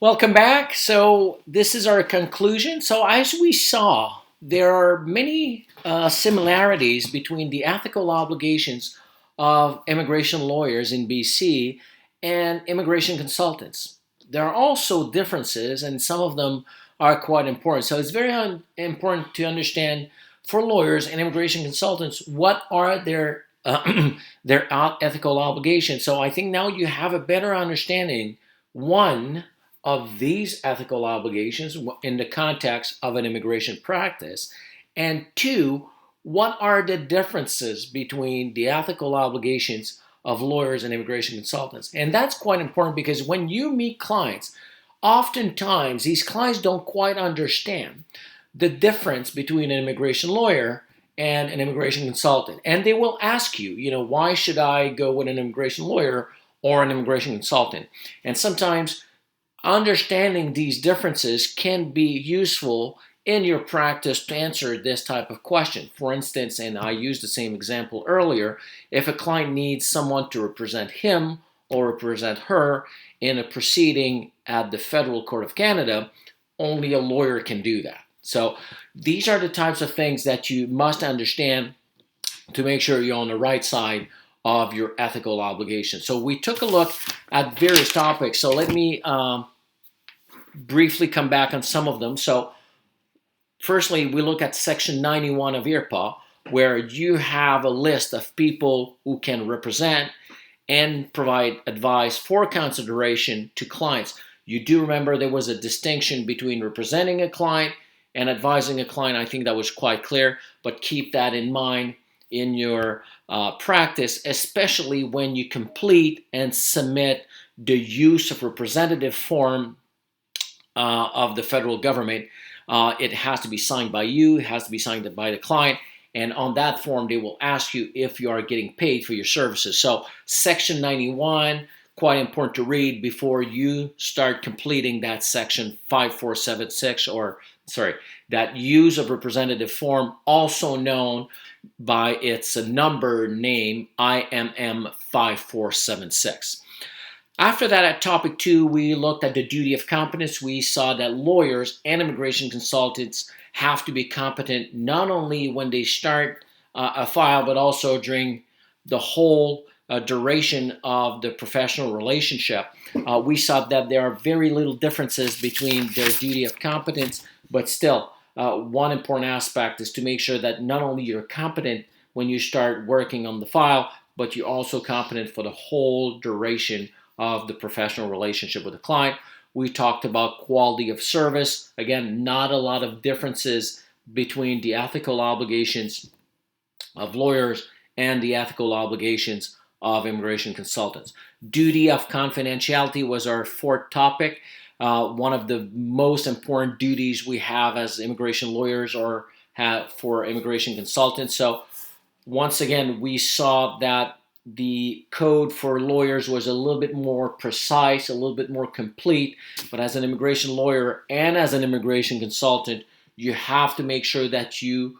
Welcome back. So, this is our conclusion. So, as we saw, there are many similarities between the ethical obligations of immigration lawyers in BC and immigration consultants. There are also differences, and some of them are quite important. So, it's very important to understand for lawyers and immigration consultants what are their ethical obligations. So, I think now you have a better understanding. One, of these ethical obligations in the context of an immigration practice? And two, what are the differences between the ethical obligations of lawyers and immigration consultants? And that's quite important because when you meet clients, oftentimes these clients don't quite understand the difference between an immigration lawyer and an immigration consultant. And they will ask you, why should I go with an immigration lawyer or an immigration consultant? And sometimes understanding these differences can be useful in your practice to answer this type of question. For instance, and I used the same example earlier, if a client needs someone to represent him or represent her in a proceeding at the Federal Court of Canada, only a lawyer can do that. So these are the types of things that you must understand to make sure you're on the right side of your ethical obligations. So we took a look at various topics. So let me briefly come back on some of them. So, firstly, we look at Section 91 of IRPA, where you have a list of people who can represent and provide advice for consideration to clients. You do remember there was a distinction between representing a client and advising a client. I think that was quite clear, but keep that in mind in your practice, especially when you complete and submit the use of representative form of the federal government. It has to be signed by you, it has to be signed by the client, and on that form, they will ask you if you are getting paid for your services. So, Section 91, quite important to read before you start completing that Section 5476, or sorry, that use of representative form, also known by its number name IMM 5476. After that, at topic two, we looked at the duty of competence. We saw that lawyers and immigration consultants have to be competent not only when they start a file, but also during the whole duration of the professional relationship. We saw that there are very little differences between their duty of competence, but still, one important aspect is to make sure that not only you're competent when you start working on the file, but you're also competent for the whole duration of the professional relationship with the client. We talked about quality of service. Again, not a lot of differences between the ethical obligations of lawyers and the ethical obligations of immigration consultants. Duty of confidentiality was our fourth topic. One of the most important duties we have as immigration lawyers or have for immigration consultants. So once again, we saw that the code for lawyers was a little bit more precise, a little bit more complete. But as an immigration lawyer and as an immigration consultant, you have to make sure that you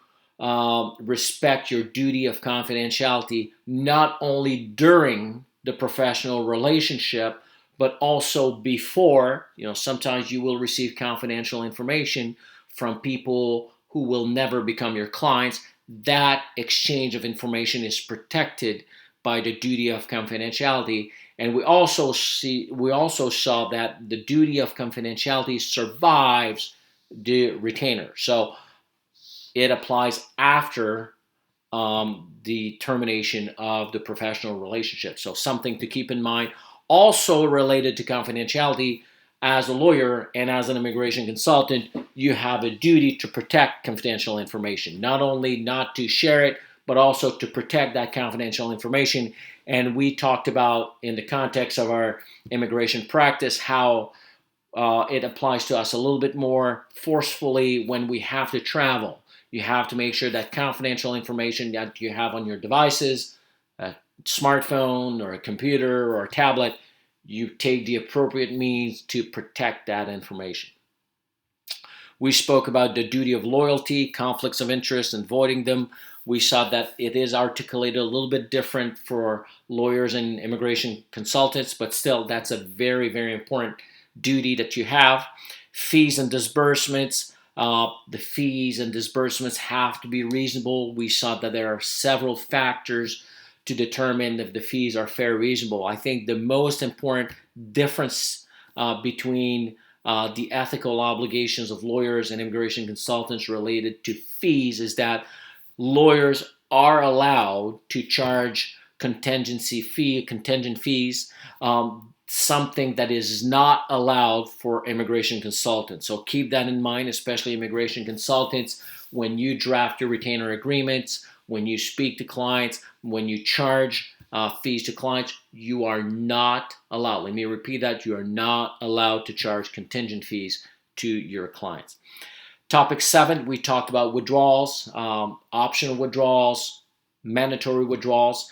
respect your duty of confidentiality, not only during the professional relationship, but also before. Sometimes you will receive confidential information from people who will never become your clients. That exchange of information is protected by the duty of confidentiality. And we also saw that the duty of confidentiality survives the retainer. So it applies after the termination of the professional relationship. So something to keep in mind. Also related to confidentiality, as a lawyer and as an immigration consultant, you have a duty to protect confidential information. Not only not to share it, but also to protect that confidential information. And we talked about, in the context of our immigration practice, how it applies to us a little bit more forcefully when we have to travel. You have to make sure that confidential information that you have on your devices, a smartphone or a computer or a tablet, you take the appropriate means to protect that information. We spoke about the duty of loyalty, conflicts of interest, and avoiding them. We saw that it is articulated a little bit different for lawyers and immigration consultants, but still, that's a very, very important duty that you have. Fees and disbursements. The fees and disbursements have to be reasonable. We saw that there are several factors to determine if the fees are fair, reasonable. I think the most important difference between the ethical obligations of lawyers and immigration consultants related to fees is that lawyers are allowed to charge contingent fees, something that is not allowed for immigration consultants. So keep that in mind, especially immigration consultants, when you draft your retainer agreements, when you speak to clients, when you charge fees to clients, you are not allowed. Let me repeat that. You are not allowed to charge contingent fees to your clients. Topic 7, we talked about withdrawals, optional withdrawals, mandatory withdrawals.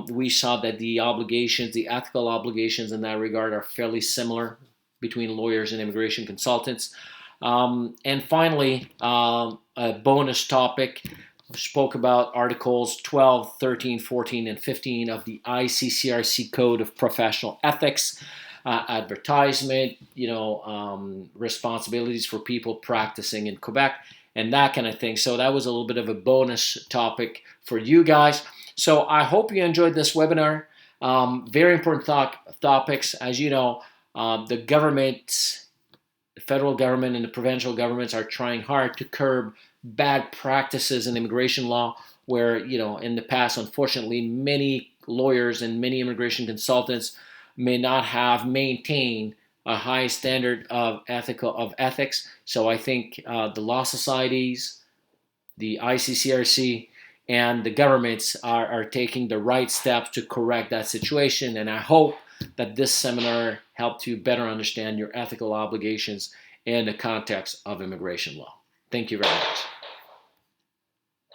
We saw that the obligations, the ethical obligations in that regard are fairly similar between lawyers and immigration consultants. And finally, a bonus topic, we spoke about Articles 12, 13, 14, and 15 of the ICCRC Code of Professional Ethics. Advertisement, responsibilities for people practicing in Quebec, and that kind of thing. So that was a little bit of a bonus topic for you guys. So I hope you enjoyed this webinar. Very important topics. As you know, the government, the federal government and the provincial governments are trying hard to curb bad practices in immigration law, where, in the past, unfortunately, many lawyers and many immigration consultants may not have maintained a high standard of ethics. So I think the law societies, the ICCRC, and the governments are taking the right steps to correct that situation. And I hope that this seminar helped you better understand your ethical obligations in the context of immigration law. Thank you very much.